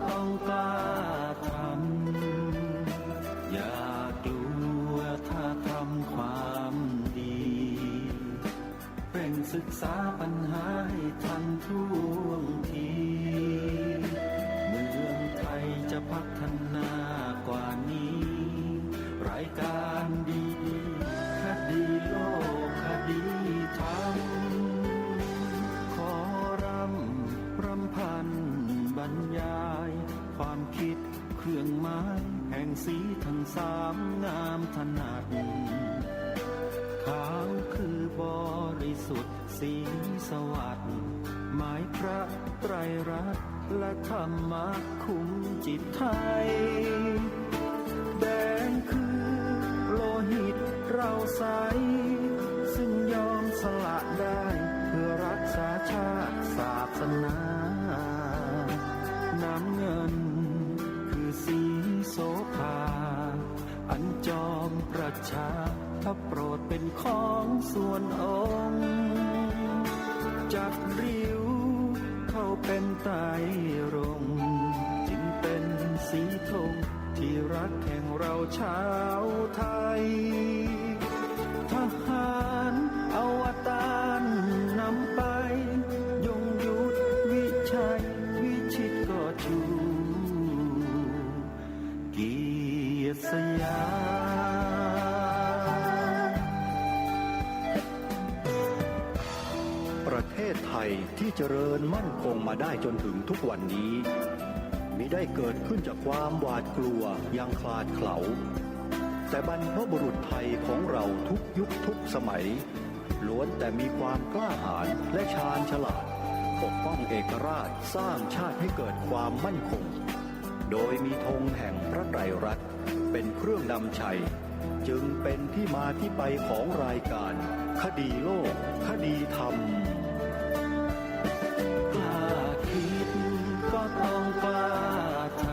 ต้องกล้าทำอย่ากลัวถ้าทำความดีเร่งศึกษาปัญหาให้ทันท่วงทีเมืองไทยจะพัฒนากว่านี้รายการดีคดีโลกคดีธรรมขอรำพันบรรยายความคิดเครื่องหมายแห่งสีทั้งสามงามถนัดขาวคือบริสุทธิ์สีสวัสดิ์หมายพระไตรรัตน์และธรรมะคุ้มจิตไทยแดงคือโลหิตเราใสซึ่งยอมสละได้เพื่อรักษาชาติศาสนาน้ำเงินคือสีโสภาอันจอมประชาถ้าโปรดเป็นของส่วนองค์จัดริ้วเข้าเป็นไตรรงค์จึงเป็นสีธงที่รักแห่งเราชาวไทยทหารอวตารนำไปยงยุทธวิชัยวิชิตก็ชูเกียรติสยามประเทศไทยที่เจริญมั่นคงมาได้จนถึงทุกวันนี้มิได้เกิดขึ้นจากความหวาดกลัวอย่างคลาดเขลาแต่บรรพบุรุษไทยของเราทุกยุคทุกสมัยล้วนแต่มีความกล้าหาญและชาญฉลาดปกป้องเอกราชสร้างชาติให้เกิดความมั่นคงโดยมีธงแห่งพระไตรรัตน์เป็นเครื่องนำชัยจึงเป็นที่มาที่ไปของรายการคดีโลกคดีธรรมกล้าคิดก็ต้องกล้าท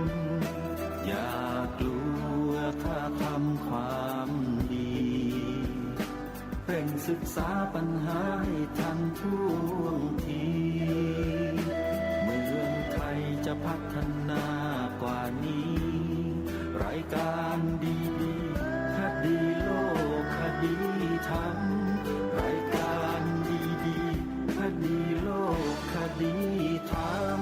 ำอย่ากลัวถ้าทำความดีเร่งศึกษาปัญหาให้ทันท่วงทีเมืองไทยจะพัฒนากว่านี้รายการดีคดีโลกคดีธรรมรายการดีคดีโลกคดีธรรม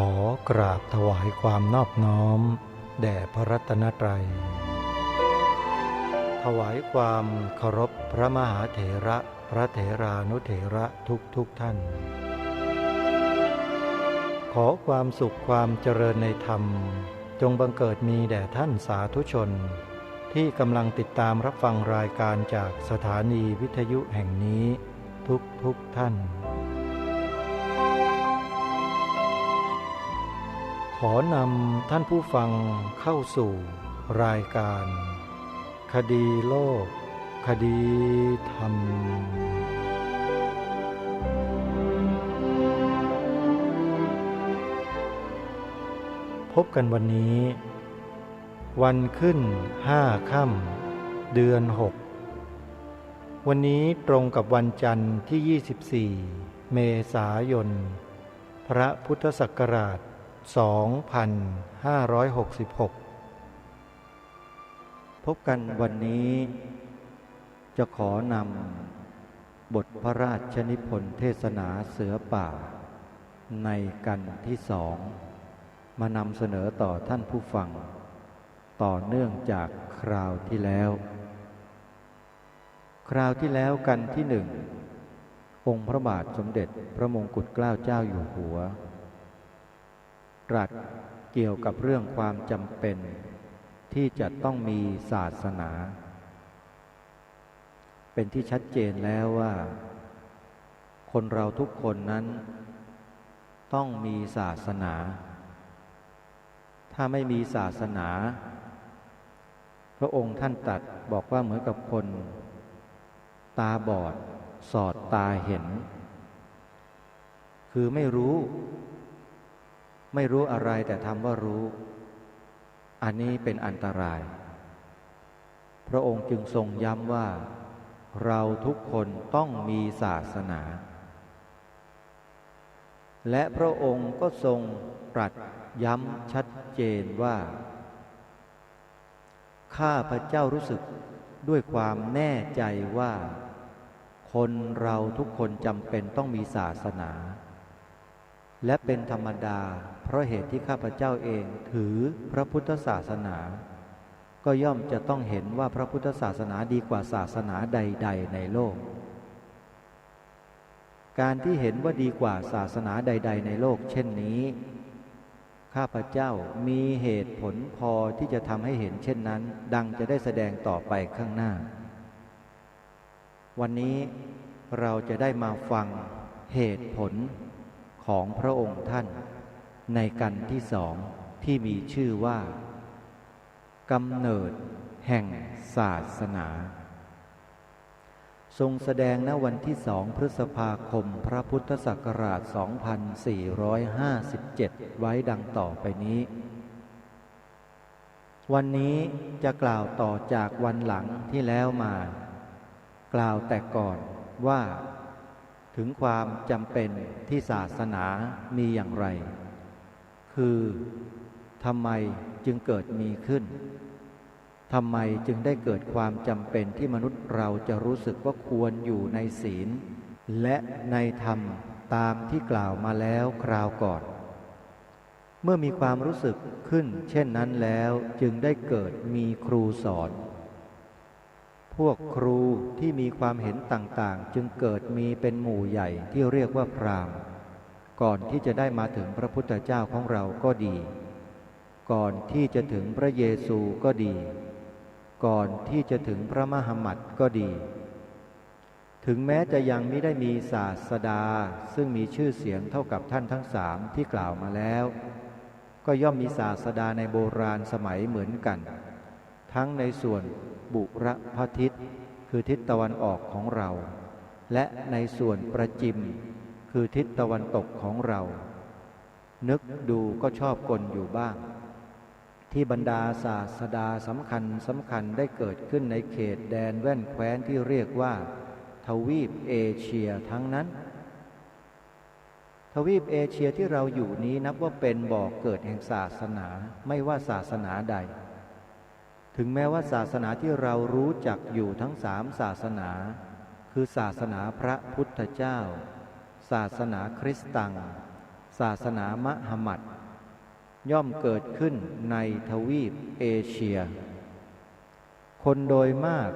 ขอกราบถวายความนอบน้อมแด่พระรัตนตรัยถวายความเคารพพระมหาเถระพระเถรานุเถระทุกท่านขอความสุขความเจริญในธรรมจงบังเกิดมีแด่ท่านสาธุชนที่กำลังติดตามรับฟังรายการจากสถานีวิทยุแห่งนี้ทุกท่านขอนำท่านผู้ฟังเข้าสู่รายการคดีโลกคดีธรรมพบกันวันนี้วันขึ้น5 ค่ำเดือน 6วันนี้ตรงกับวันจันทร์ที่24เมษายนพระพุทธศักราช2566พบกันวันนี้จะขอนำบทพระราชนิพนธ์เทศนาเสือป่าในกันที่2มานำเสนอต่อท่านผู้ฟังต่อเนื่องจากคราวที่แล้วกันที่1องค์พระบาทสมเด็จพระมงกุฎเกล้าเจ้าอยู่หัวตรัสเกี่ยวกับเรื่องความจำเป็นที่จะต้องมีศาสนาเป็นที่ชัดเจนแล้วว่าคนเราทุกคนนั้นต้องมีศาสนาถ้าไม่มีศาสนา พระองค์ท่านตรัสบอกว่าเหมือนกับคนตาบอดสอดตาเห็นคือไม่รู้อะไรแต่ทำว่ารู้อันนี้เป็นอันตรายพระองค์จึงทรงย้ำว่าเราทุกคนต้องมีศาสนาและพระองค์ก็ทรงตรัสย้ำชัดเจนว่าข้าพเจ้ารู้สึกด้วยความแน่ใจว่าคนเราทุกคนจำเป็นต้องมีศาสนาและเป็นธรรมดาเพราะเหตุที่ข้าพเจ้าเองถือพระพุทธศาสนาก็ย่อมจะต้องเห็นว่าพระพุทธศาสนาดีกว่าศาสนาใดๆในโลกการที่เห็นว่าดีกว่าศาสนาใดๆในโลกเช่นนี้ข้าพเจ้ามีเหตุผลพอที่จะทำให้เห็นเช่นนั้นดังจะได้แสดงต่อไปข้างหน้าวันนี้เราจะได้มาฟังเหตุผลของพระองค์ท่านในกันที่สองที่มีชื่อว่ากำเนิดแห่งศาสนาทรงแสดงณวันที่2 พฤษภาคมพระพุทธศักราช 2457 ไว้ดังต่อไปนี้วันนี้จะกล่าวต่อจากวันหลังที่แล้วมากล่าวแต่ก่อนว่าถึงความจำเป็นที่ศาสนามีอย่างไรคือทำไมจึงเกิดมีขึ้นทำไมจึงได้เกิดความจำเป็นที่มนุษย์เราจะรู้สึกว่าควรอยู่ในศีลและในธรรมตามที่กล่าวมาแล้วคราวก่อนเมื่อมีความรู้สึกขึ้นเช่นนั้นแล้วจึงได้เกิดมีครูสอนพวกครูที่มีความเห็นต่างๆจึงเกิดมีเป็นหมู่ใหญ่ที่เรียกว่าพราหมณ์ก่อนที่จะได้มาถึงพระพุทธเจ้าของเราก็ดีก่อนที่จะถึงพระเยซูก็ดีก่อนที่จะถึงพระมหามัตก็ดีถึงแม้จะยังไม่ได้มีศาสดาซึ่งมีชื่อเสียงเท่ากับท่านทั้งสามที่กล่าวมาแล้วก็ย่อมมีศาสดาในโบราณสมัยเหมือนกันทั้งในส่วนบุรพทิศคือทิศตะวันออกของเราและในส่วนประจิมคือทิศตะวันตกของเรานึกดูก็ชอบกลอยู่บ้างที่บรรดาศาสดาสำคัญได้เกิดขึ้นในเขตแดนแว่นแคว้นที่เรียกว่าทวีปเอเชียทั้งนั้นทวีปเอเชียที่เราอยู่นี้นับว่าเป็นบ่อกเกิดแห่งศาสนาไม่ว่าศาสนาใดถึงแม้ว่าศาสนาที่เรารู้จักอยู่ทั้ง3ศาสนาคือศาสนาพระพุทธเจ้าศาสนาคริสต์ตังศาสนามหมัดย่อมเกิดขึ้นในทวีปเอเชียคนโดยมาก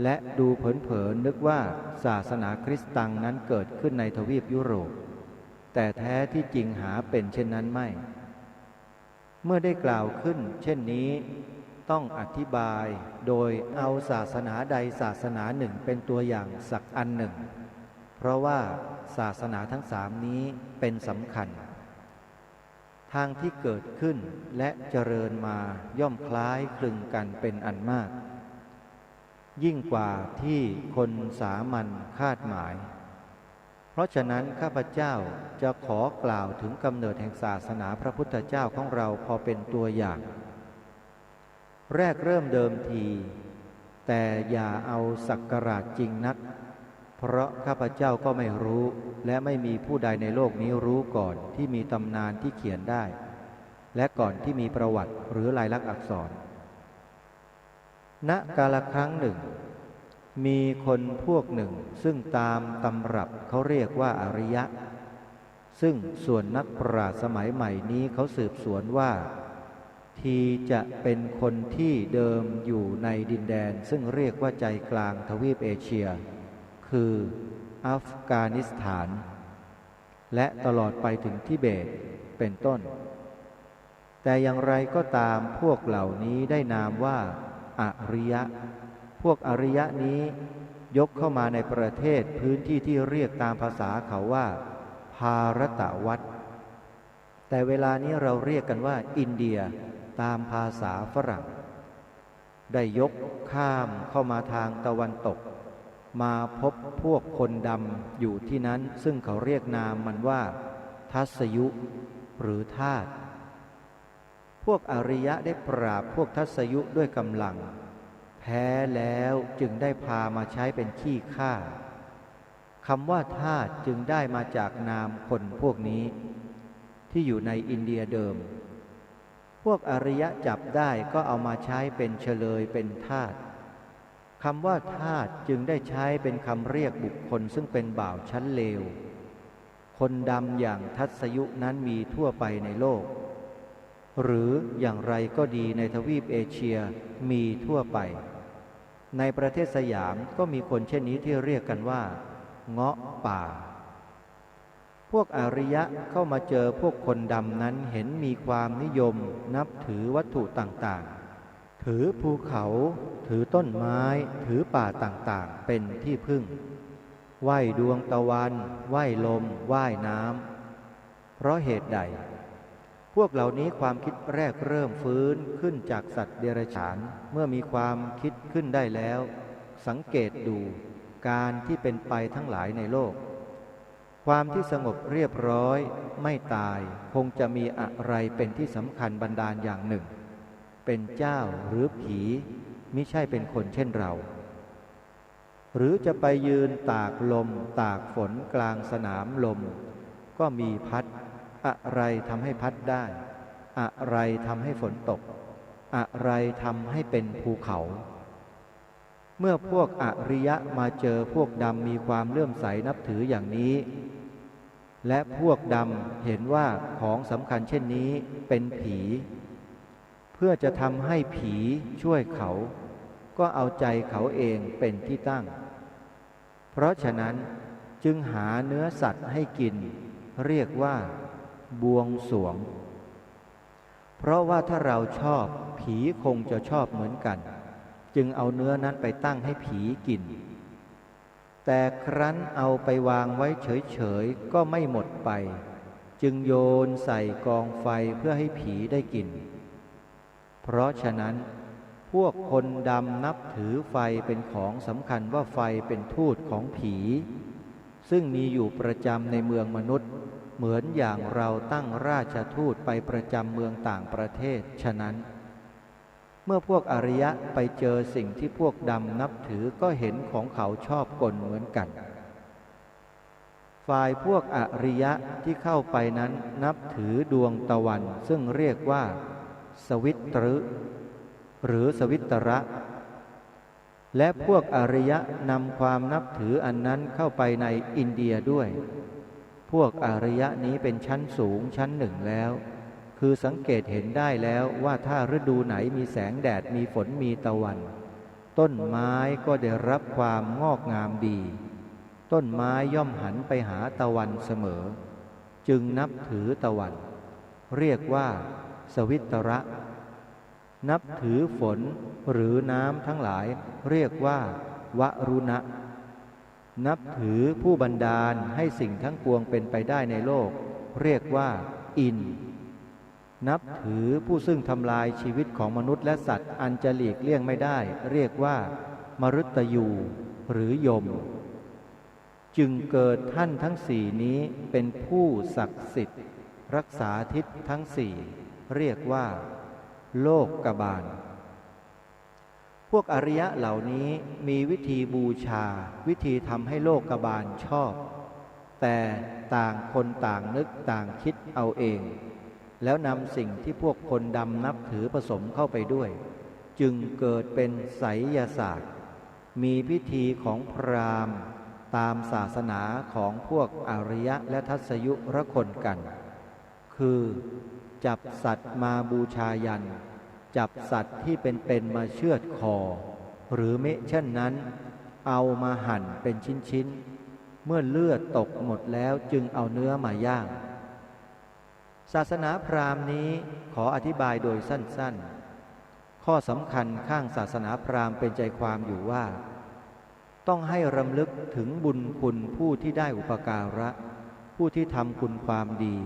และดูเผินๆนึกว่าศาสนาคริสต์ตังนั้นเกิดขึ้นในทวีปยุโรปแต่แท้ที่จริงหาเป็นเช่นนั้นไม่เมื่อได้กล่าวขึ้นเช่นนี้ต้องอธิบายโดยเอาศาสนาใดศาสนาหนึ่งเป็นตัวอย่างสักอันหนึ่งเพราะว่าศาสนาทั้ง3นี้เป็นสำคัญทางที่เกิดขึ้นและเจริญมาย่อมคล้ายคลึงกันเป็นอันมากยิ่งกว่าที่คนสามัญคาดหมายเพราะฉะนั้นข้าพเจ้าจะขอกล่าวถึงกำเนิดแห่งศาสนาพระพุทธเจ้าของเราพอเป็นตัวอย่างแรกเริ่มเดิมทีแต่อย่าเอาศักราชจริงนักเพราะข้าพเจ้าก็ไม่รู้และไม่มีผู้ใดในโลกนี้รู้ก่อนที่มีตำนานที่เขียนได้และก่อนที่มีประวัติหรือลายลักษณ์อักษรณกาลครั้งหนึ่งมีคนพวกหนึ่งซึ่งตามตำรับเขาเรียกว่าอริยะซึ่งส่วนนักปราชญ์สมัยใหม่นี้เขาสืบสวนว่าทีจะเป็นคนที่เดิมอยู่ในดินแดนซึ่งเรียกว่าใจกลางทวีปเอเชียคืออัฟกานิสถานและตลอดไปถึงทิเบตเป็นต้นแต่อย่างไรก็ตามพวกเหล่านี้ได้นามว่าอริยะพวกอริยะนี้ยกเข้ามาในประเทศพื้นที่ที่เรียกตามภาษาเขาว่าภารตวัฏแต่เวลานี้เราเรียกกันว่าอินเดียตามภาษาฝรั่ง ได้ยกข้ามเข้ามาทางตะวันตกมาพบพวกคนดำอยู่ที่นั้นซึ่งเขาเรียกนามมันว่าทัสยุหรือทาสพวกอริยะได้ปราบพวกทัสยุด้วยกำลังแพ้แล้วจึงได้พามาใช้เป็นขี้ข้าคำว่าทาสจึงได้มาจากนามคนพวกนี้ที่อยู่ในอินเดียเดิมพวกอริยะจับได้ก็เอามาใช้เป็นเฉลยเป็นทาสคำว่าทาสจึงได้ใช้เป็นคำเรียกบุคคลซึ่งเป็นบ่าวชั้นเลวคนดำอย่างทัศยุนั้นมีทั่วไปในโลกหรืออย่างไรก็ดีในทวีปเอเชียมีทั่วไปในประเทศสยามก็มีคนเช่นนี้ที่เรียกกันว่าเงาะป่าพวกอริยะเข้ามาเจอพวกคนดำนั้นเห็นมีความนิยมนับถือวัตถุต่างๆถือภูเขาถือต้นไม้ถือป่าต่างๆเป็นที่พึ่งไหว้ดวงตะวันไหว้ลมไหว้น้ำเพราะเหตุใดพวกเหล่านี้ความคิดแรกเริ่มฟื้นขึ้นจากสัตว์เดรัจฉานเมื่อมีความคิดขึ้นได้แล้วสังเกตดูการที่เป็นไปทั้งหลายในโลกความที่สงบเรียบร้อยไม่ตายคงจะมีอะไรเป็นที่สำคัญบันดาลอย่างหนึ่งเป็นเจ้าหรือผีมิใช่เป็นคนเช่นเราหรือจะไปยืนตากลมตากฝนกลางสนามลมก็มีพัดอะไรทำให้พัดได้อะไรทำให้ฝนตกอะไรทำให้เป็นภูเขาเมื่อพวกอริยะมาเจอพวกดำมีความเลื่อมใสนับถืออย่างนี้และพวกดำเห็นว่าของสำคัญเช่นนี้เป็นผีเพื่อจะทำให้ผีช่วยเขาก็เอาใจเขาเองเป็นที่ตั้งเพราะฉะนั้นจึงหาเนื้อสัตว์ให้กินเรียกว่าบวงสรวงเพราะว่าถ้าเราชอบผีคงจะชอบเหมือนกันจึงเอาเนื้อนั้นไปตั้งให้ผีกินแต่ครั้นเอาไปวางไว้เฉยๆก็ไม่หมดไปจึงโยนใส่กองไฟเพื่อให้ผีได้กินเพราะฉะนั้นพวกคนดำนับถือไฟเป็นของสำคัญว่าไฟเป็นทูตของผีซึ่งมีอยู่ประจำในเมืองมนุษย์เหมือนอย่างเราตั้งราชทูตไปประจำเมืองต่างประเทศฉะนั้นเมื่อพวกอริยะไปเจอสิ่งที่พวกดำนับถือก็เห็นของเขาชอบกลเหมือนกันฝ่ายพวกอริยะที่เข้าไปนั้นนับถือดวงตะวันซึ่งเรียกว่าสวิตรึหรือสวิตระและพวกอริยะนำความนับถืออันนั้นเข้าไปในอินเดียด้วยพวกอริยะนี้เป็นชั้นสูงชั้นหนึ่งแล้วคือสังเกตเห็นได้แล้วว่าถ้าฤดูไหนมีแสงแดดมีฝนมีตะวันต้นไม้ก็ได้รับความงอกงามดีต้นไม้ย่อมหันไปหาตะวันเสมอจึงนับถือตะวันเรียกว่าสวิตระนับถือฝนหรือน้ำทั้งหลายเรียกว่าวรุณะนับถือผู้บันดาลให้สิ่งทั้งปวงเป็นไปได้ในโลกเรียกว่าอินทร์นับถือผู้ซึ่งทำลายชีวิตของมนุษย์และสัตว์อันจะหลีกเลี่ยงไม่ได้เรียกว่ามฤตยูหรือยมจึงเกิดท่านทั้งสี่นี้เป็นผู้ศักดิ์สิทธิ์รักษาทิศทั้งสี่เรียกว่าโลกบาลพวกอริยะเหล่านี้มีวิธีบูชาวิธีทำให้โลกบาลชอบแต่ต่างคนต่างนึกต่างคิดเอาเองแล้วนำสิ่งที่พวกคนดำนับถือผสมเข้าไปด้วยจึงเกิดเป็นไสยศาสตร์มีพิธีของพราหมณ์ตามศาสนาของพวกอริยะและทัศยุรคนกันคือจับสัตว์มาบูชายันจับสัตว์ที่เป็นมาเชือดคอหรือมิเช่นนั้นเอามาหั่นเป็นชิ้นๆเมื่อเลือดตกหมดแล้วจึงเอาเนื้อมาย่างศาสนาพราหมณ์นี้ขออธิบายโดยสั้นๆข้อสำคัญข้างศาสนาพราหมณ์เป็นใจความอยู่ว่าต้องให้รำลึกถึงบุญคุณผู้ที่ได้อุปการะผู้ที่ทำคุณความดี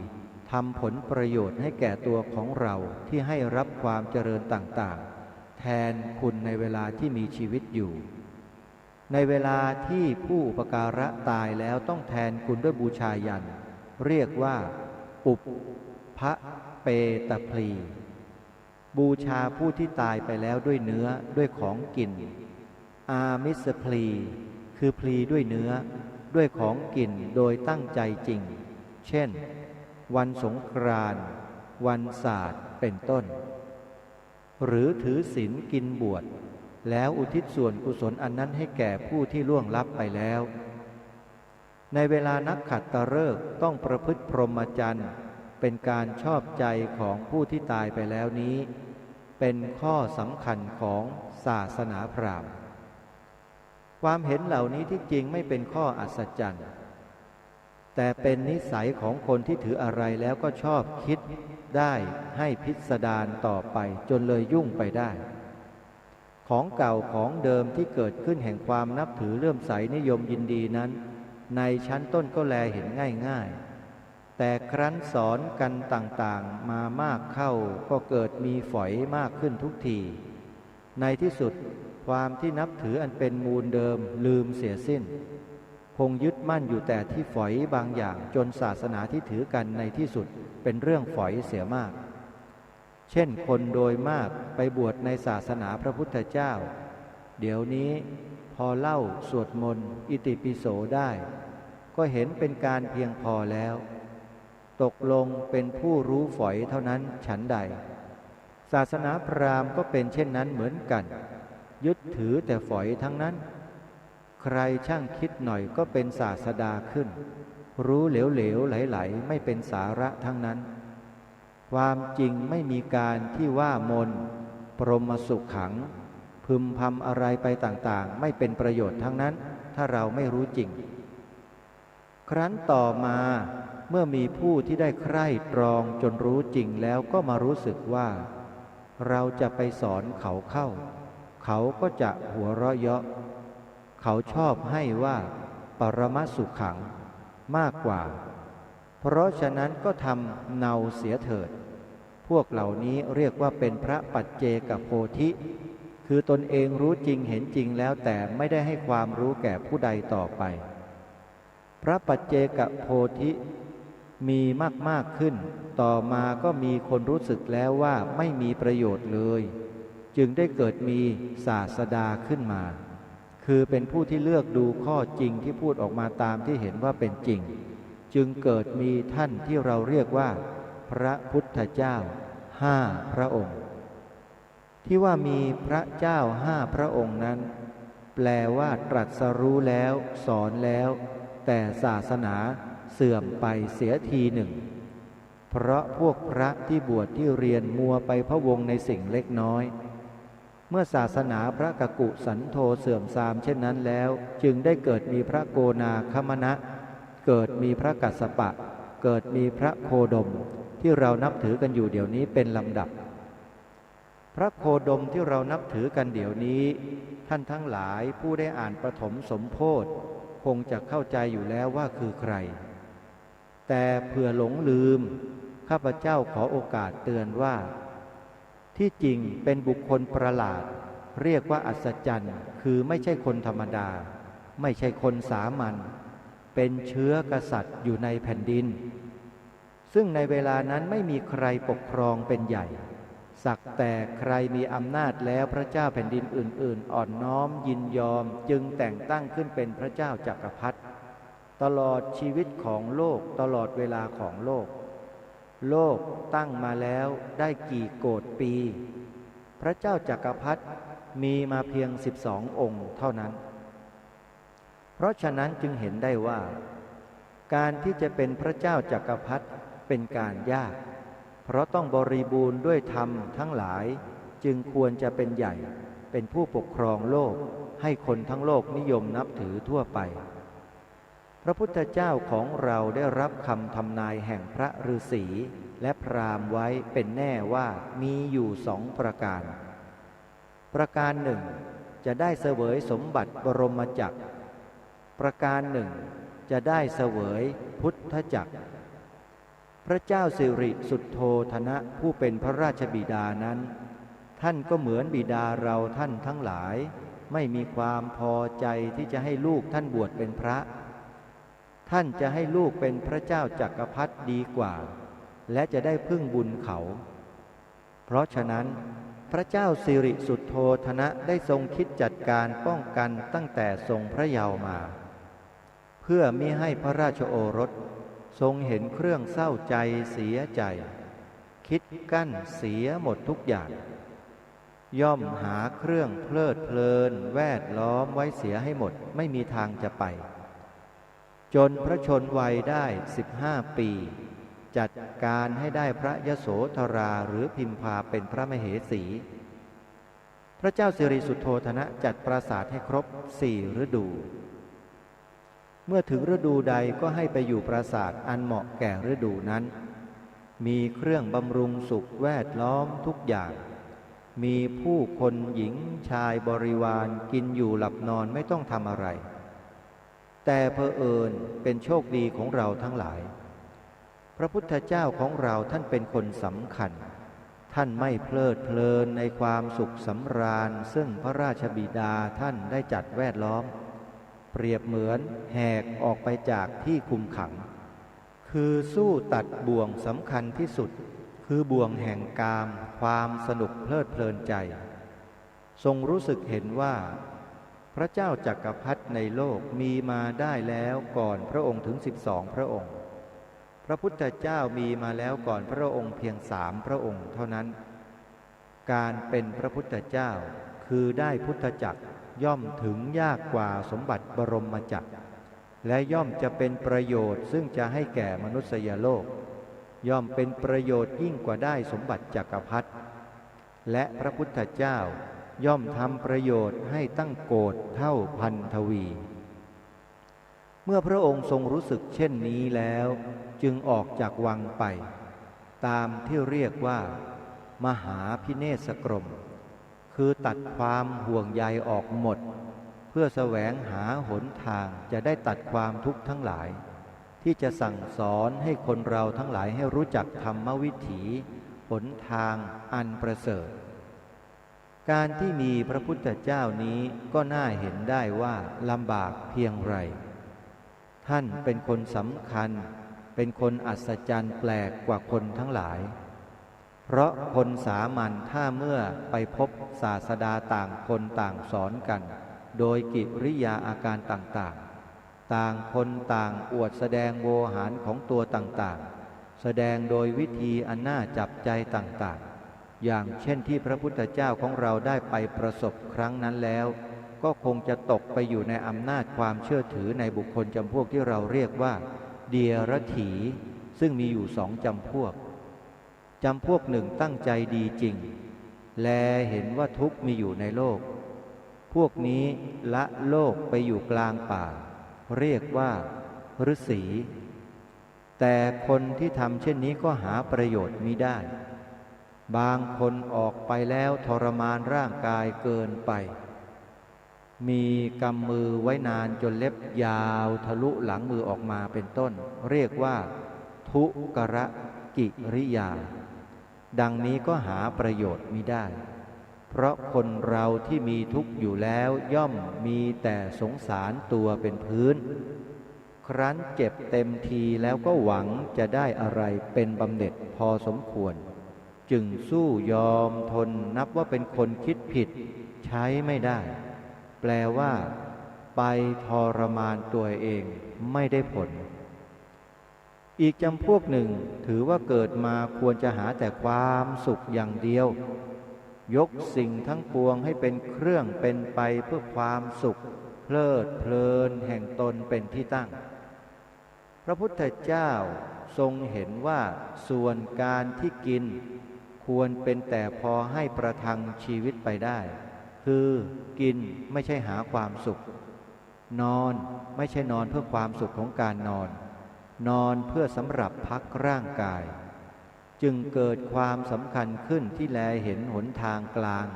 ทำผลประโยชน์ให้แก่ตัวของเราที่ให้รับความเจริญต่างๆแท แทนคุณในเวลาที่มีชีวิตอยู่ในเวลาที่ผู้อุปการะตายแล้วต้องแทนคุณด้วยบูชายัญเรียกว่าปุพพเปตพลีบูชาผู้ที่ตายไปแล้วด้วยเนื้อด้วยของกินอามิสพลีคือพลีด้วยเนื้อด้วยของกินโดยตั้งใจจริงเช่นวันสงกรานต์วันศาสตร์เป็นต้นหรือถือศีลกินบวชแล้วอุทิศส่วนกุศลอันนั้นให้แก่ผู้ที่ล่วงลับไปแล้วในเวลานักขัตฤกษ์ต้องประพฤติพรหมจรรย์เป็นการชอบใจของผู้ที่ตายไปแล้วนี้เป็นข้อสำคัญของศาสนาพราหมณ์ความเห็นเหล่านี้ที่จริงไม่เป็นข้ออัศจรรย์แต่เป็นนิสัยของคนที่ถืออะไรแล้วก็ชอบคิดได้ให้พิสดารต่อไปจนเลยยุ่งไปได้ของเก่าของเดิมที่เกิดขึ้นแห่งความนับถือเลื่อมใสนิยมยินดีนั้นในชั้นต้นก็แลเห็นง่ายๆแต่ครั้นสอนกันต่างๆมามากเข้าก็เกิดมีฝอยมากขึ้นทุกทีในที่สุดความที่นับถืออันเป็นมูลเดิมลืมเสียสิ้นคงยึดมั่นอยู่แต่ที่ฝอยบางอย่างจนศาสนาที่ถือกันในที่สุดเป็นเรื่องฝอยเสียมากเช่นคนโดยมากไปบวชในศาสนาพระพุทธเจ้าเดี๋ยวนี้พอเล่าสวดมนต์อิติปิโสได้ก็เห็นเป็นการเพียงพอแล้วตกลงเป็นผู้รู้ฝอยเท่านั้นฉันใดศาสนาพราหมณ์ก็เป็นเช่นนั้นเหมือนกันยึดถือแต่ฝอยทั้งนั้นใครช่างคิดหน่อยก็เป็นศาสดาขึ้นรู้เหลวๆไหลๆไม่เป็นสาระทั้งนั้นความจริงไม่มีการที่ว่ามนต์ปรมสุขขังพึมพำอะไรไปต่างๆไม่เป็นประโยชน์ทั้งนั้นถ้าเราไม่รู้จริงครั้นต่อมาเมื่อมีผู้ที่ได้ใคร่ตรองจนรู้จริงแล้วก็มารู้สึกว่าเราจะไปสอนเขาเข้าเขาก็จะหัวเราะเยาะเขาชอบให้ว่าปรมสุขขังมากกว่าเพราะฉะนั้นก็ทำเนาเสียเถิดพวกเหล่านี้เรียกว่าเป็นพระปัจเจกโพธิคือตนเองรู้จริงเห็นจริงแล้วแต่ไม่ได้ให้ความรู้แก่ผู้ใดต่อไปพระปัจเจกโพธิมีมากขึ้นต่อมาก็มีคนรู้สึกแล้วว่าไม่มีประโยชน์เลยจึงได้เกิดมีศาสดาขึ้นมาคือเป็นผู้ที่เลือกดูข้อจริงที่พูดออกมาตามที่เห็นว่าเป็นจริงจึงเกิดมีท่านที่เราเรียกว่าพระพุทธเจ้า5 พระองค์ที่ว่ามีพระเจ้า5 พระองค์นั้นแปลว่าตรัสรู้แล้วสอนแล้วแต่ศาสนาเสื่อมไปเสียทีหนึ่งเพราะพวกพระที่บวชที่เรียนมัวไปพะวงในสิ่งเล็กน้อยเมื่อศาสนาพระกกุสันโธเสื่อมทรามเช่นนั้นแล้วจึงได้เกิดมีพระโกนาคมณะเกิดมีพระกัสสปะเกิดมีพระโคดมที่เรานับถือกันอยู่เดี๋ยวนี้เป็นลำดับพระโคดมที่เรานับถือกันเดี๋ยวนี้ท่านทั้งหลายผู้ได้อ่านปฐมสมโพธิคงจะเข้าใจอยู่แล้วว่าคือใครแต่เผื่อหลงลืมข้าพเจ้าขอโอกาสเตือนว่าที่จริงเป็นบุคคลประหลาดเรียกว่าอัศจรรย์คือไม่ใช่คนธรรมดาไม่ใช่คนสามัญเป็นเชื้อกษัตริย์อยู่ในแผ่นดินซึ่งในเวลานั้นไม่มีใครปกครองเป็นใหญ่สักแต่ใครมีอำนาจแล้วพระเจ้าแผ่นดินอื่นๆอ่อนน้อมยินยอมจึงแต่งตั้งขึ้นเป็นพระเจ้าจักรพรรดิตลอดชีวิตของโลกตลอดเวลาของโลกโลกตั้งมาแล้วได้กี่โกฏปีพระเจ้าจักรพรรดิมีมาเพียง12 องค์เท่านั้นเพราะฉะนั้นจึงเห็นได้ว่าการที่จะเป็นพระเจ้าจักรพรรดิเป็นการยากเพราะต้องบริบูรณ์ด้วยธรรมทั้งหลายจึงควรจะเป็นใหญ่เป็นผู้ปกครองโลกให้คนทั้งโลกนิยมนับถือทั่วไปพระพุทธเจ้าของเราได้รับคำทำนายแห่งพระฤาษีและพราหมณ์ไว้เป็นแน่ว่ามีอยู่2 ประการประการหนึ่งจะได้เสวยสมบัติบรมจักรประการหนึ่งจะได้เสวยพุทธจักรพระเจ้าสิริสุทโธทนะผู้เป็นพระราชบิดานั้น ท่านก็เหมือนบิดาเราท่านทั้งหลายไม่มีความพอใจที่จะให้ลูกท่านบวชเป็นพระ ท่านจะให้ลูกเป็นพระเจ้าจักรพรรดิดีกว่าและจะได้พึ่งบุญเขา เพราะฉะนั้นพระเจ้าสิริสุทโธทนะได้ทรงคิดจัดการป้องกันตั้งแต่ทรงพระเยาว์มา เพื่อมิให้พระราชโอรสทรงเห็นเครื่องเศร้าใจเสียใจ คิดกั้นเสียหมดทุกอย่าง ย่อมหาเครื่องเพลิดเพลินแวดล้อมไว้เสียให้หมดไม่มีทางจะไป จนพระชนวัยได้15 ปีจัดการให้ได้พระยโสธราหรือพิมพาเป็นพระมเหสี พระเจ้าสิริสุทโธทนะจัดปราสาทให้ครบ4 ฤดู เมื่อถึงฤดูใดก็ให้ไปอยู่ปราสาทอันเหมาะแก่ฤดูนั้น มีเครื่องบำรุงสุขแวดล้อมทุกอย่าง มีผู้คนหญิงชายบริวารกินอยู่หลับนอนไม่ต้องทำอะไร แต่เผอิญเป็นโชคดีของเราทั้งหลายพระพุทธเจ้าของเราท่านเป็นคนสำคัญท่านไม่เพลิดเพลินในความสุขสำราญซึ่งพระราชบิดาท่านได้จัดแวดล้อมเปรียบเหมือนแหกออกไปจากที่คุมขังคือสู้ตัดบ่วงสำคัญที่สุดคือบ่วงแห่งกามความสนุกเพลิดเพลินใจทรงรู้สึกเห็นว่าพระเจ้าจักรพรรดิในโลกมีมาได้แล้วก่อนพระองค์ถึง12 พระองค์พระพุทธเจ้ามีมาแล้วก่อนพระองค์เพียง3 พระองค์เท่านั้นการเป็นพระพุทธเจ้าคือได้พุทธจักรย่อมถึงยากกว่าสมบัติบรมจักรและย่อมจะเป็นประโยชน์ซึ่งจะให้แก่มนุษยโลกย่อมเป็นประโยชน์ยิ่งกว่าได้สมบัติจักรพรรดิและพระพุทธเจ้าย่อมทำประโยชน์ให้ตั้งโกฏเท่าพันทวีเมื่อพระองค์ทรงรู้สึกเช่นนี้แล้วจึงออกจากวังไปตามที่เรียกว่ามหาพิเนศกรมคือตัดความห่วงใยออกหมดเพื่อแสวงหาหนทางจะได้ตัดความทุกข์ทั้งหลายที่จะสั่งสอนให้คนเราทั้งหลายให้รู้จักธรรมวิถีหนทางอันประเสริฐการที่มีพระพุทธเจ้านี้ก็น่าเห็นได้ว่าลำบากเพียงไรท่านเป็นคนสำคัญเป็นคนอัศจรรย์แปลกกว่าคนทั้งหลายเพราะคนสามัญถ้าเมื่อไปพบศาสดาต่างคนต่างสอนกันโดยกิริยาอาการต่างๆต่างคนต่างอวดแสดงโวหารของตัวต่างๆแสดงโดยวิธีอันน่าจับใจต่างๆอย่างเช่นที่พระพุทธเจ้าของเราได้ไปประสบครั้งนั้นแล้วก็คงจะตกไปอยู่ในอำนาจความเชื่อถือในบุคคลจำพวกที่เราเรียกว่าเดียรถีซึ่งมีอยู่2 จำพวกหนึ่งตั้งใจดีจริงแลเห็นว่าทุกข์มีอยู่ในโลกพวกนี้ละโลกไปอยู่กลางป่าเรียกว่าฤาษีแต่คนที่ทำเช่นนี้ก็หาประโยชน์มิได้บางคนออกไปแล้วทรมานร่างกายเกินไปมีกำมือไว้นานจนเล็บยาวทะลุหลังมือออกมาเป็นต้นเรียกว่าทุกรกิริยาดังนี้ก็หาประโยชน์มิได้เพราะคนเราที่มีทุกข์อยู่แล้วย่อมมีแต่สงสารตัวเป็นพื้นครั้นเจ็บเต็มทีแล้วก็หวังจะได้อะไรเป็นบำเหน็จพอสมควรจึงสู้ยอมทนนับว่าเป็นคนคิดผิดใช้ไม่ได้แปลว่าไปทรมานตัวเองไม่ได้ผลอีกจำพวกหนึ่งถือว่าเกิดมาควรจะหาแต่ความสุขอย่างเดียวยกสิ่งทั้งปวงให้เป็นเครื่องเป็นไปเพื่อความสุขเพลิดเพลินแห่งตนเป็นที่ตั้งพระพุทธเจ้าทรงเห็นว่าส่วนการที่กินควรเป็นแต่พอให้ประทังชีวิตไปได้คือกินไม่ใช่หาความสุขนอนไม่ใช่นอนเพื่อความสุขของการนอนเพื่อสำหรับพักร่างกายจึงเกิดความสำคัญขึ้นที่แลเห็นหนทางกลาง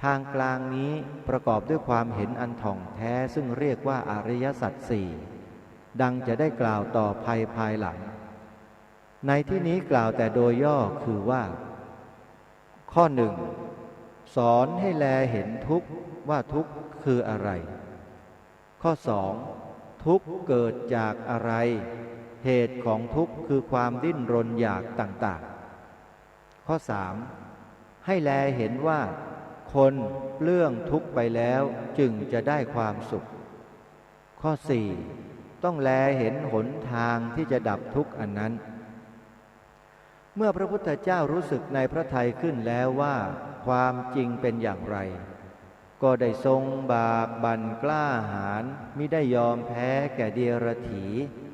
ทางกลางนี้ประกอบด้วยความเห็นอันถ่องแท้ซึ่งเรียกว่าอริยสัจสี่ดังจะได้กล่าวต่อภายหลังในที่นี้กล่าวแต่โดยย่อคือว่าข้อ 1 สอนให้แลเห็นทุกข์ว่าทุกข์คืออะไรข้อ2ทุกข์เกิดจากอะไรเหตุของทุกข์คือความดิ้นรนอยากต่างๆข้อ3ให้แลเห็นว่าคนเลื่องทุกข์ไปแล้วจึงจะได้ความสุขข้อ4ต้องแลเห็นหนทางที่จะดับทุกข์อันนั้นเมื่อพระพุทธเจ้ารู้สึกในพระทัยขึ้นแล้วว่าความจริงเป็นอย่างไรก็ได้ทรงบากบั่นกล้าหาญมิได้ยอมแพ้แก่เดรัจฉี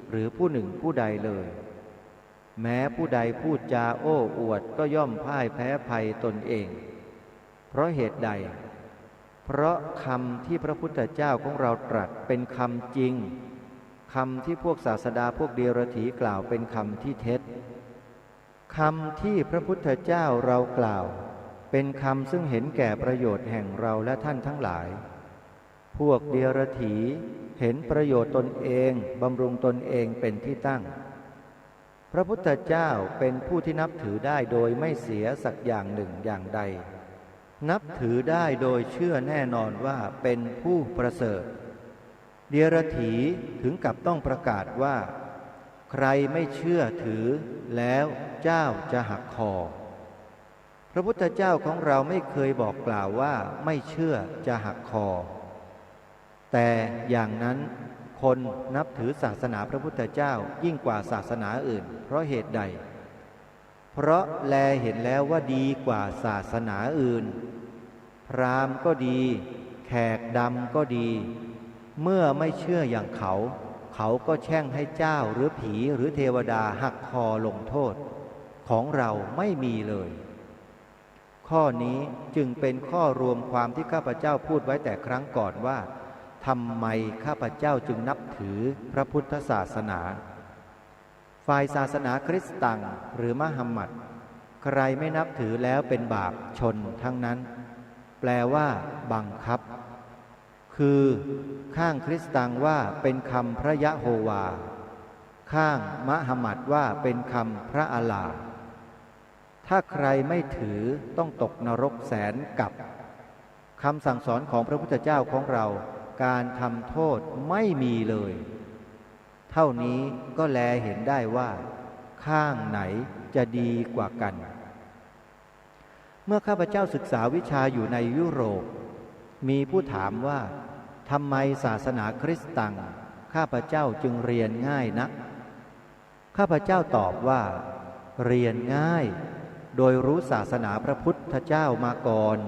หรือผู้หนึ่งผู้ใดเลยแม้ผู้ใดพูดจาโอ้อวดก็ย่อมพ่ายแพ้ภัยตนเองเพราะเหตุใดเพราะคำที่พระพุทธเจ้าของเราตรัสเป็นคำจริงคำที่พวกศาสดาพวกเดรัจฉีกล่าวเป็นคำที่เท็จคำที่พระพุทธเจ้าเรากล่าวเป็นคำซึ่งเห็นแก่ประโยชน์แห่งเราและท่านทั้งหลายพวกเดรัจฉีเห็นประโยชน์ตนเองบำรุงตนเองเป็นที่ตั้งพระพุทธเจ้าเป็นผู้ที่นับถือได้โดยไม่เสียสักอย่างหนึ่งอย่างใดนับถือได้โดยเชื่อแน่นอนว่าเป็นผู้ประเสริฐเดรัจฉีถึงกับต้องประกาศว่าใครไม่เชื่อถือแล้วเจ้าจะหักคอพระพุทธเจ้าของเราไม่เคยบอกกล่าวว่าไม่เชื่อจะหักคอแต่อย่างนั้นคนนับถือศาสนาพระพุทธเจ้ายิ่งกว่าศาสนาอื่นเพราะเหตุใดเพราะแลเห็นแล้วว่าดีกว่าศาสนาอื่นพราหมณ์ก็ดีแขกดำก็ดีเมื่อไม่เชื่ออย่างเขาก็แช่งให้เจ้าหรือผีหรือเทวดาหักคอลงโทษของเราไม่มีเลยข้อนี้จึงเป็นข้อรวมความที่ข้าพเจ้าพูดไว้แต่ครั้งก่อนว่าทำไมข้าพเจ้าจึงนับถือพระพุทธศาสนาฝ่ายศาสนาคริสต์ตังหรือมหัมมัดใครไม่นับถือแล้วเป็นบาปชนทั้งนั้นแปลว่าบังคับคือข้างคริสต์ตังว่าเป็นคำพระยะโฮวาข้างมหัมมัดว่าเป็นคำพระอัลลาห์ถ้าใครไม่ถือต้องตกนรกแสนกับคำสั่งสอนของพระพุทธเจ้าของเราการทำโทษไม่มีเลยเท่านี้ก็แลเห็นได้ว่าข้างไหนจะดีกว่ากันเมื่อข้าพเจ้าศึกษาวิชาอยู่ในยุโรปมีผู้ถามว่าทำไมศาสนาคริสต์ตังข้าพเจ้าจึงเรียนง่ายนักข้าพเจ้าตอบว่าเรียนง่ายโดยรู้ศาสนาพระพุทธเจ้ามาก่อน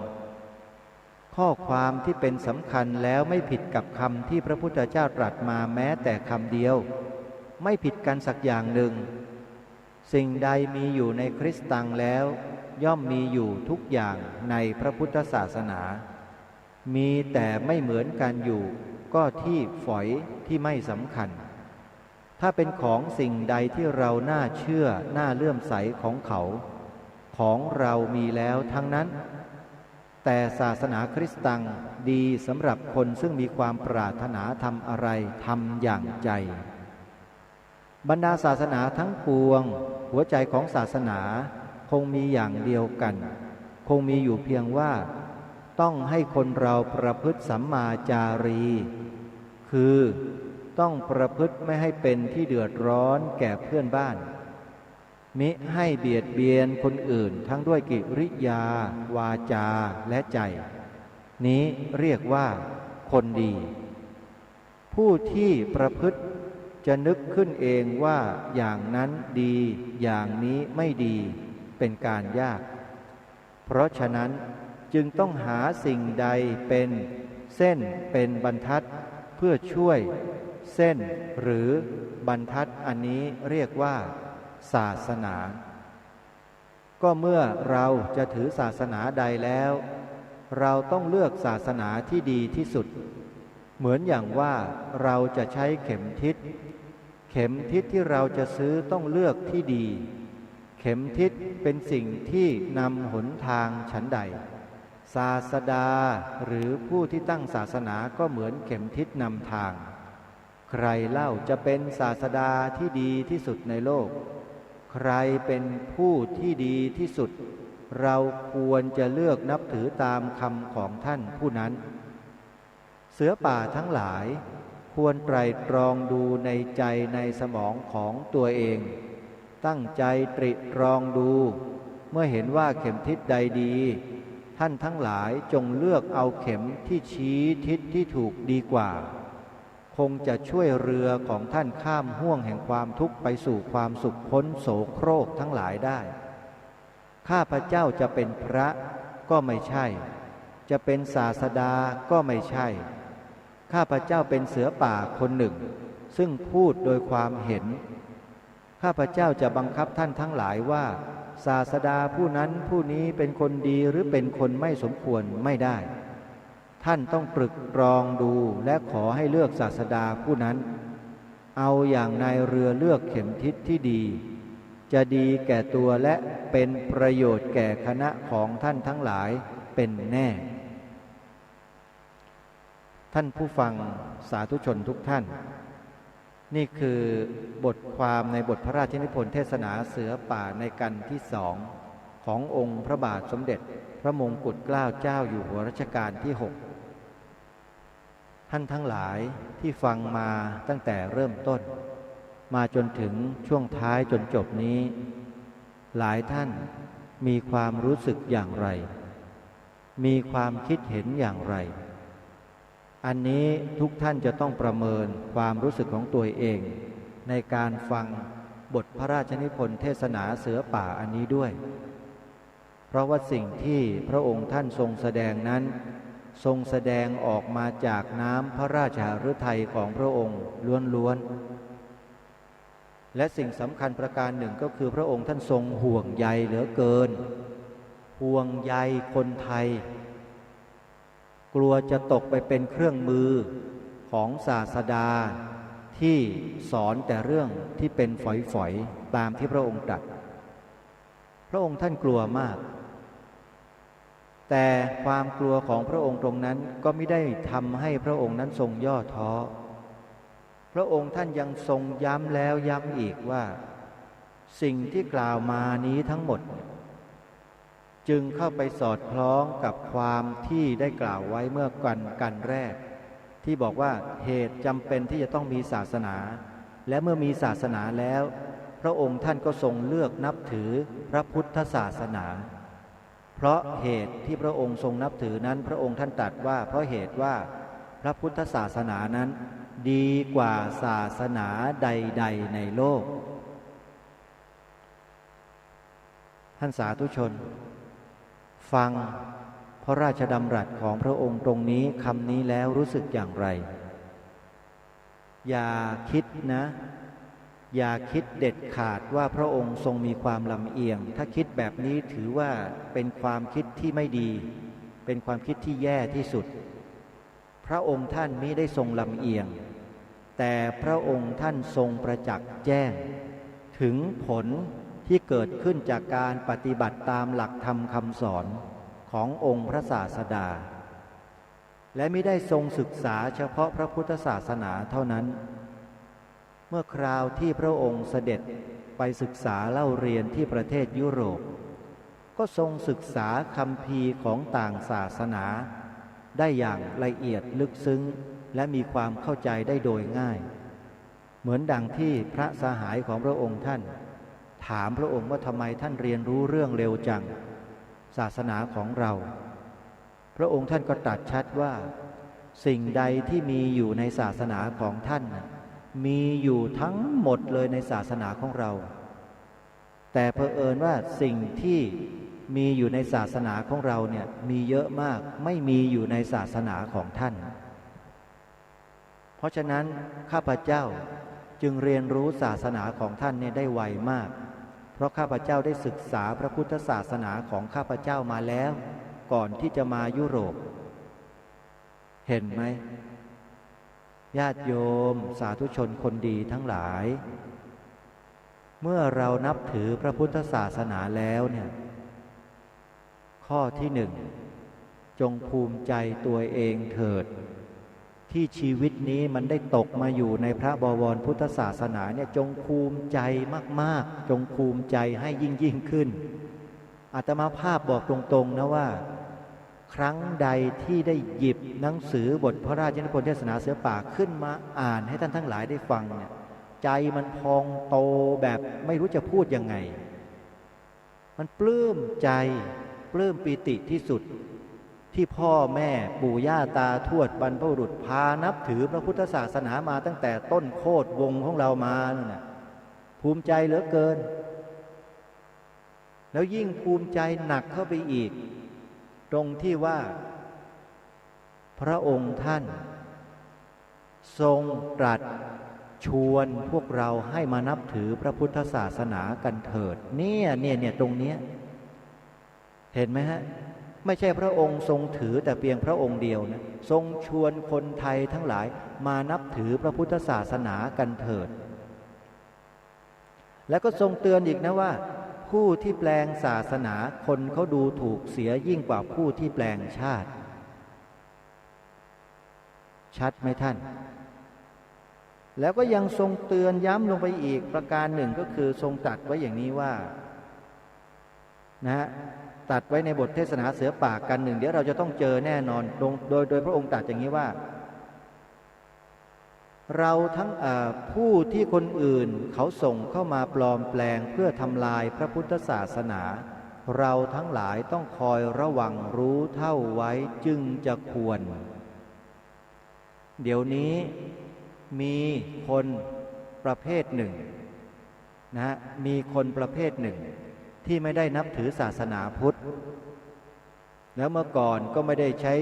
ข้อความที่เป็นสำคัญแล้วไม่ผิดกับคำที่พระพุทธเจ้าตรัสมาแม้แต่คำเดียวไม่ผิดกันสักอย่างหนึ่งสิ่งใดมีอยู่ในคริสต์ตังแล้วย่อมมีอยู่ทุกอย่างในพระพุทธศาสนามีแต่ไม่เหมือนกันอยู่ก็ที่ฝอยที่ไม่สำคัญถ้าเป็นของสิ่งใดที่เราน่าเชื่อน่าเลื่อมใสของเขาของเรามีแล้วทั้งนั้นแต่ศาสนาคริสต์ตังดีสำหรับคนซึ่งมีความปรารถนาทำอะไรทำอย่างใจบรรดาศาสนาทั้งปวงหัวใจของศาสนาคงมีอย่างเดียวกันคงมีอยู่เพียงว่าต้องให้คนเราประพฤติสัมมาจารีคือต้องประพฤติไม่ให้เป็นที่เดือดร้อนแก่เพื่อนบ้านมิให้เบียดเบียนคนอื่นทั้งด้วยกิริยาวาจาและใจนี้เรียกว่าคนดีผู้ที่ประพฤติจะนึกขึ้นเองว่าอย่างนั้นดีอย่างนี้ไม่ดีเป็นการยากเพราะฉะนั้นจึงต้องหาสิ่งใดเป็นเส้นเป็นบรรทัดเพื่อช่วยเส้นหรือบรรทัดอันนี้เรียกว่าศาสนาก็เมื่อเราจะถือศาสนาใดแล้วเราต้องเลือกศาสนาที่ดีที่สุดเหมือนอย่างว่าเราจะใช้เข็มทิศที่เราจะซื้อต้องเลือกที่ดีเข็มทิศเป็นสิ่งที่นำหนทางฉันใดศาสดาหรือผู้ที่ตั้งศาสนาก็เหมือนเข็มทิศนำทางใครเล่าจะเป็นศาสดาที่ดีที่สุดในโลกใครเป็นผู้ที่ดีที่สุด เราควรจะเลือกนับถือตามคำของท่านผู้นั้นเสือป่าทั้งหลายควรไตร่ตรองดูในใจในสมองของตัวเองตั้งใจตริตรองดูเมื่อเห็นว่าเข็มทิศใดดีท่านทั้งหลายจงเลือกเอาเข็มที่ชี้ทิศที่ถูกดีกว่าคงจะช่วยเรือของท่านข้ามห้วงแห่งความทุกข์ไปสู่ความสุขพ้นโสโครกทั้งหลายได้ข้าพเจ้าจะเป็นพระก็ไม่ใช่จะเป็นศาสดาก็ไม่ใช่ข้าพเจ้าเป็นเสือป่าคนหนึ่งซึ่งพูดโดยความเห็นข้าพเจ้าจะบังคับท่านทั้งหลายว่าศาสดาผู้นั้นผู้นี้เป็นคนดีหรือเป็นคนไม่สมควรไม่ได้ท่านต้องตรึกตรองดูและขอให้เลือกศาสดาผู้นั้นเอาอย่างนายเรือเลือกเข็มทิศที่ดีจะดีแก่ตัวและเป็นประโยชน์แก่คณะของท่านทั้งหลายเป็นแน่ท่านผู้ฟังสาธุชนทุกท่านนี่คือบทความในบทพระราชนิพนธ์เทศนาเสือป่าในกันที่2ขององค์พระบาทสมเด็จพระมงกุฎเกล้าเจ้าอยู่หัวรัชกาลที่6ท่านทั้งหลายที่ฟังมาตั้งแต่เริ่มต้นมาจนถึงช่วงท้ายจนจบนี้หลายท่านมีความรู้สึกอย่างไรมีความคิดเห็นอย่างไรอันนี้ทุกท่านจะต้องประเมินความรู้สึกของตัวเองในการฟังบทพระราชนิพนธ์เทศนาเสือป่าอันนี้ด้วยเพราะว่าสิ่งที่พระองค์ท่านทรงแสดงนั้นทรงแสดงออกมาจากน้ำพระราชฤทัยของพระองค์ล้วนๆและสิ่งสำคัญประการหนึ่งก็คือพระองค์ท่านทรงห่วงใยเหลือเกินห่วงใยคนไทยกลัวจะตกไปเป็นเครื่องมือของศาสดาที่สอนแต่เรื่องที่เป็นฝอยๆตามที่พระองค์ตรัสพระองค์ท่านกลัวมากแต่ความกลัวของพระองค์ตรงนั้นก็ไม่ได้ทำให้พระองค์นั้นทรงย่อท้อพระองค์ท่านยังทรงย้ำแล้วย้ำอีกว่าสิ่งที่กล่าวมานี้ทั้งหมดจึงเข้าไปสอดคล้องกับความที่ได้กล่าวไว้เมื่อกันแรกที่บอกว่าเหตุจำเป็นที่จะต้องมีศาสนาและเมื่อมีศาสนาแล้วพระองค์ท่านก็ทรงเลือกนับถือพระพุทธศาสนาเพราะเหตุที่พระองค์ทรงนับถือนั้นพระองค์ท่านตรัสว่าเพราะเหตุว่าพระพุทธศาสนานั้นดีกว่าศาสนาใดๆในโลกท่านสาธุชนฟังพระราชดำรัสของพระองค์ตรงนี้คำนี้แล้วรู้สึกอย่างไรอย่าคิดนะอย่าคิดเด็ดขาดว่าพระองค์ทรงมีความลำเอียงถ้าคิดแบบนี้ถือว่าเป็นความคิดที่ไม่ดีเป็นความคิดที่แย่ที่สุดพระองค์ท่านมิได้ทรงลำเอียงแต่พระองค์ท่านทรงประจักษ์แจ้งถึงผลที่เกิดขึ้นจากการปฏิบัติตามหลักธรรมคำสอนขององค์พระศาสดาและไม่ได้ทรงศึกษาเฉพาะพระพุทธศาสนาเท่านั้นเมื่อคราวที่พระองค์เสด็จไปศึกษาเล่าเรียนที่ประเทศยุโรปก็ทรงศึกษาคัมภีร์ของต่างศาสนาได้อย่างละเอียดลึกซึ้งและมีความเข้าใจได้โดยง่ายเหมือนดังที่พระสหายของพระองค์ท่านถามพระองค์ว่าทำไมท่านเรียนรู้เรื่องเร็วจังศาสนาของเราพระองค์ท่านก็ตรัสชัดว่าสิ่งใดที่มีอยู่ในศาสนาของท่านมีอยู่ทั้งหมดเลยในศาสนาของเราแต่เผอิญว่าสิ่งที่มีอยู่ในศาสนาของเราเนี่ยมีเยอะมากไม่มีอยู่ในศาสนาของท่านเพราะฉะนั้นข้าพเจ้าจึงเรียนรู้ศาสนาของท่านเนี่ยได้ไวมากเพราะข้าพเจ้าได้ศึกษาพระพุทธศาสนาของข้าพเจ้ามาแล้วก่อนที่จะมายุโรปเห็นไหมญาติโยมสาธุชนคนดีทั้งหลายเมื่อเรานับถือพระพุทธศาสนาแล้วเนี่ยข้อที่หนึ่งจงภูมิใจตัวเองเถิดที่ชีวิตนี้มันได้ตกมาอยู่ในพระบวรพุทธศาสนาเนี่ยจงภูมิใจมากๆจงภูมิใจให้ยิ่งขึ้น อาตมาภาพบอกตรงๆนะว่าครั้งใดที่ได้หยิบหนังสือบทพระราชนิพนธ์เทศนาเสือป่าขึ้นมาอ่านให้ท่านทั้งหลายได้ฟังเนี่ยใจมันพองโตแบบไม่รู้จะพูดยังไงมันปลื้มใจปลื้มปีติที่สุดที่พ่อแม่ปู่ย่าตาทวดบรรพบุรุษพานับถือพระพุทธศาสนามาตั้งแต่ต้นโคตรวงของเรามานั่นน่ะภูมิใจเหลือเกินแล้วยิ่งภูมิใจหนักเข้าไปอีกตรงที่ว่าพระองค์ท่านทรงตรัสชวนพวกเราให้มานับถือพระพุทธศาสนากันเถิดเนี่ยตรงเนี้ยเห็นไหมฮะไม่ใช่พระองค์ทรงถือแต่เพียงพระองค์เดียวนะทรงชวนคนไทยทั้งหลายมานับถือพระพุทธศาสนากันเถิดแล้วก็ทรงเตือนอีกนะว่าผู้ที่แปลงศาสนาคนเขาดูถูกเสียยิ่งกว่าผู้ที่แปลงชาติชัดไหมท่านแล้วก็ยังทรงเตือนย้ำลงไปอีกประการหนึ่งก็คือทรงตรัสไว้อย่างนี้ว่านะตัดไว้ในบทเทศนาเสือป่ากันหนึ่งเดี๋ยวเราจะต้องเจอแน่นอนโดยพระองค์ตรัสอย่างนี้ว่าเราทั้งผู้ที่คนอื่นเขาส่งเข้ามาปลอมแปลงเพื่อทำลายพระพุทธศาสนาเราทั้งหลายต้องคอยระวังรู้เท่าไว้จึงจะควรเดี๋ยวนี้มีคนประเภทหนึ่งนะมีคนประเภทหนึ่งที่ไม่ได้นับถือศาสนาพุทธแล้วเมื่อก่อนก็ไม่ได้ใช้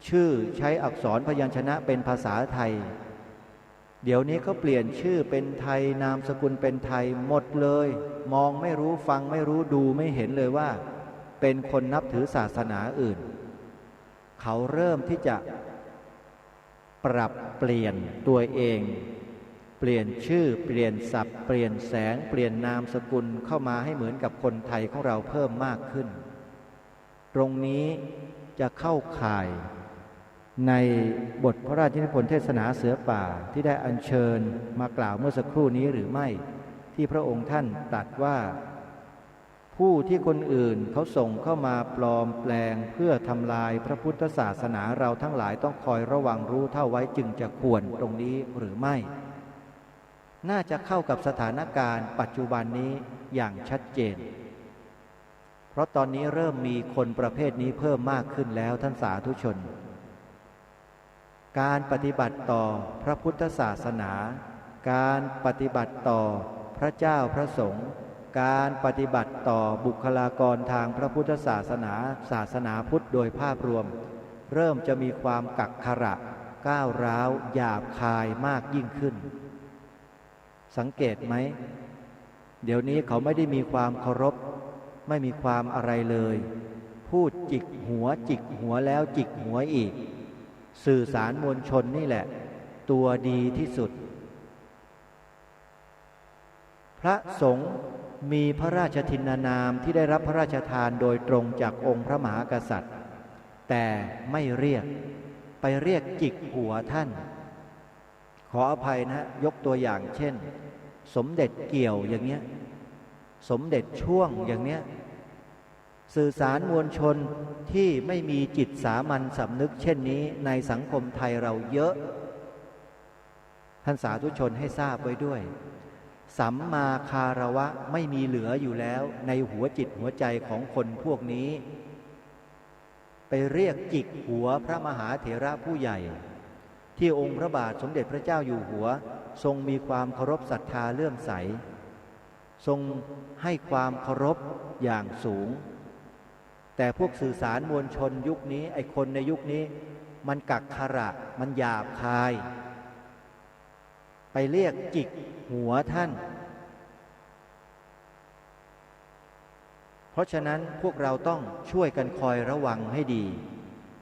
ชื่อใช้อักษรพยัญชนะเป็นภาษาไทยเดี๋ยวนี้เขาเปลี่ยนชื่อเป็นไทยนามสกุลเป็นไทยหมดเลยมองไม่รู้ฟังไม่รู้ดูไม่เห็นเลยว่าเป็นคนนับถือศาสนาอื่นเขาเริ่มที่จะปรับเปลี่ยนตัวเองเปลี่ยนชื่อเปลี่ยนศัพท์เปลี่ยนแสงเปลี่ยนนามสกุลเข้ามาให้เหมือนกับคนไทยของเราเพิ่มมากขึ้นตรงนี้จะเข้าข่ายในบทพระราชนิพนธ์เทศนาเสือป่าที่ได้อัญเชิญมากล่าวเมื่อสักครู่นี้หรือไม่ที่พระองค์ท่านตรัสว่าผู้ที่คนอื่นเขาส่งเข้ามาปลอมแปลงเพื่อทำลายพระพุทธศาสนาเราทั้งหลายต้องคอยระวังรู้เท่าไว้จึงจะควรตรงนี้หรือไม่น่าจะเข้ากับสถานการณ์ปัจจุบันนี้อย่างชัดเจนเพราะตอนนี้เริ่มมีคนประเภทนี้เพิ่มมากขึ้นแล้วท่านสาธุชนการปฏิบัติต่อพระพุทธศาสนาการปฏิบัติต่อพระเจ้าพระสงฆ์การปฏิบัติต่อบุคลากรทางพระพุทธศาสนาพุทธโดยภาพรวมเริ่มจะมีความกักขระก้าวร้าวหยาบคายมากยิ่งขึ้นสังเกตไหมเดี๋ยวนี้เขาไม่ได้มีความเคารพไม่มีความอะไรเลยพูดจิกหัวแล้วจิกหัวอีกสื่อสารมวลชนนี่แหละตัวดีที่สุดพระสงฆ์มีพระราชทินนามที่ได้รับพระราชทานโดยตรงจากองค์พระมหากษัตริย์แต่ไม่เรียกไปเรียกจิกหัวท่านขออภัยนะยกตัวอย่างเช่นสมเด็จเกี่ยวอย่างเนี้ยสมเด็จช่วงอย่างเนี้ยสื่อสารมวลชนที่ไม่มีจิตสามัญสำนึกเช่นนี้ในสังคมไทยเราเยอะท่านสาธุชนให้ทราบไว้ด้วยสัมมาคารวะไม่มีเหลืออยู่แล้วในหัวจิตหัวใจของคนพวกนี้ไปเรียกจิกหัวพระมหาเถระผู้ใหญ่ที่องค์พระบาทสมเด็จพระเจ้าอยู่หัวทรงมีความเคารพศรัทธาเลื่อมใสทรงให้ความเคารพอย่างสูงแต่พวกสื่อสารมวลชนยุคนี้ไอ้คนในยุคนี้มันกักขระมันหยาบคายไปเรียกจิกหัวท่านเพราะฉะนั้นพวกเราต้องช่วยกันคอยระวังให้ดี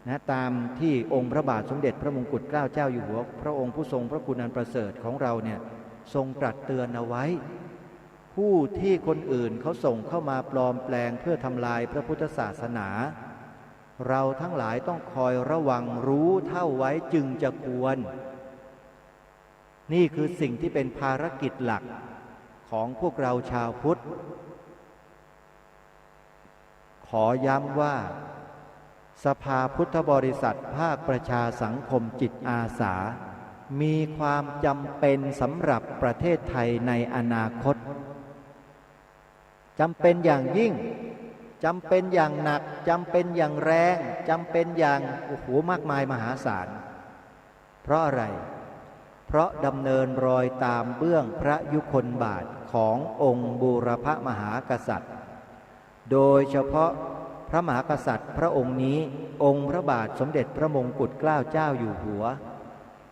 นะตามที่องค์พระบาทสมเด็จพระมงกุฎเกล้าเจ้าอยู่หัวพระองค์ผู้ทรงพระคุณอันประเสริฐของเราเนี่ยทรงตรัสเตือนเอาไว้ผู้ที่คนอื่นเขาส่งเข้ามาปลอมแปลงเพื่อทำลายพระพุทธศาสนาเราทั้งหลายต้องคอยระวังรู้เท่าไว้จึงจะควรนี่คือสิ่งที่เป็นภารกิจหลักของพวกเราชาวพุทธ อย้ำว่าสภาพุทธบริษัทภาคประชาสังคมจิตอาสามีความจำเป็นสำหรับประเทศไทยในอนาคตจำเป็นอย่างยิ่งจำเป็นอย่างหนักจำเป็นอย่างแรงจำเป็นอย่างโอ้โหมากมายมหาศาลเพราะอะไรเพราะดำเนินรอยตามเบื้องพระยุคลบาทขององค์บูรพมหากษัตริย์โดยเฉพาะพระมหากษัตริย์พระองค์นี้องค์พระบาทสมเด็จพระมงกุฎเกล้าเจ้าอยู่หัว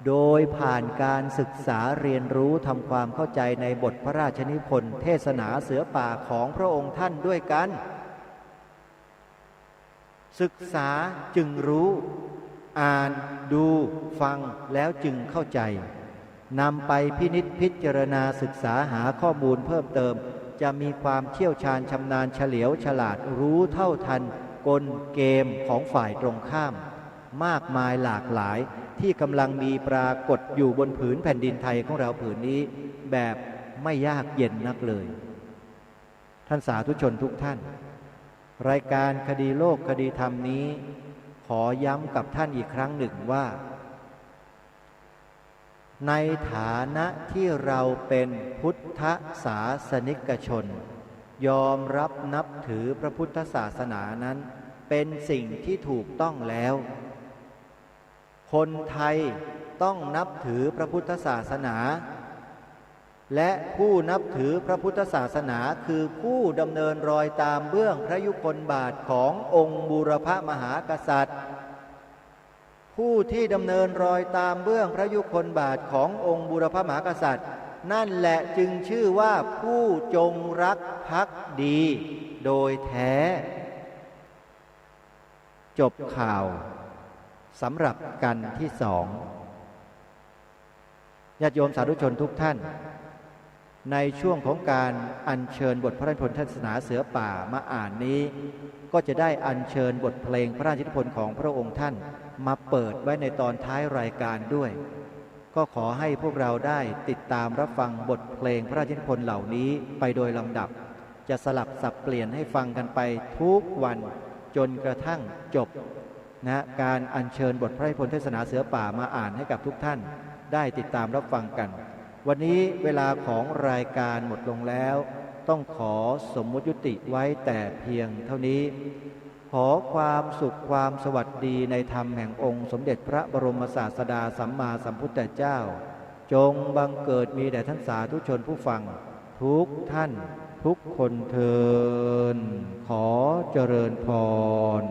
โดยผ่านการศึกษาเรียนรู้ทำความเข้าใจในบทพระราชนิพนธ์เทศนาเสือป่าของพระองค์ท่านด้วยกันศึกษาจึงรู้อ่านดูฟังแล้วจึงเข้าใจนำไปพินิจพิจารณาศึกษาหาข้อมูลเพิ่มเติมจะมีความเชี่ยวชาญชำนาญเฉลียวฉลาดรู้เท่าทันกลเกมของฝ่ายตรงข้ามมากมายหลากหลายที่กำลังมีปรากฏอยู่บนผืนแผ่นดินไทยของเราผืนนี้แบบไม่ยากเย็นนักเลยท่านสาธุชนทุกท่านรายการคดีโลกคดีธรรมนี้ขอย้ำกับท่านอีกครั้งหนึ่งว่าในฐานะที่เราเป็นพุทธศาสนิกชนยอมรับนับถือพระพุทธศาสนานั้นเป็นสิ่งที่ถูกต้องแล้วคนไทยต้องนับถือพระพุทธศาสนาและผู้นับถือพระพุทธศาสนาคือผู้ดำเนินรอยตามเบื้องพระยุคลบาทขององค์บูรพมหากษัตริย์ผู้ที่ดำเนินรอยตามเบื้องพระยุคลบาทขององค์บูรพมหากษัตริย์นั่นแหละจึงชื่อว่าผู้จงรักภักดีโดยแท้จบข่าวสำหรับกันที่สองญาติโยมสาธุชนทุกท่านในช่วงของการอัญเชิญบทพระราชนิพนธ์เทศนาเสือป่ามาอ่านนี้ก็จะได้อัญเชิญบทเพลงพระราชนิพนธ์ของพระองค์ท่านมาเปิดไว้ในตอนท้ายรายการด้วยก็ขอให้พวกเราได้ติดตามรับฟังบทเพลงพระราชนิพนธ์เหล่านี้ไปโดยลำดับจะสลับสับเปลี่ยนให้ฟังกันไปทุกวันจนกระทั่งจบนะการอัญเชิญบทพระราชนิพนธ์เทศนาเสือป่ามาอ่านให้กับทุกท่านได้ติดตามรับฟังกันวันนี้เวลาของรายการหมดลงแล้วต้องขอสมมุติยุติไว้แต่เพียงเท่านี้ขอความสุขความสวัสดีในธรรมแห่งองค์สมเด็จพระบรมศาสดาสัมมาสัมพุทธเจ้าจงบังเกิดมีแด่ท่านสาธุชนผู้ฟังทุกท่านทุกคนเทอญขอเจริญพร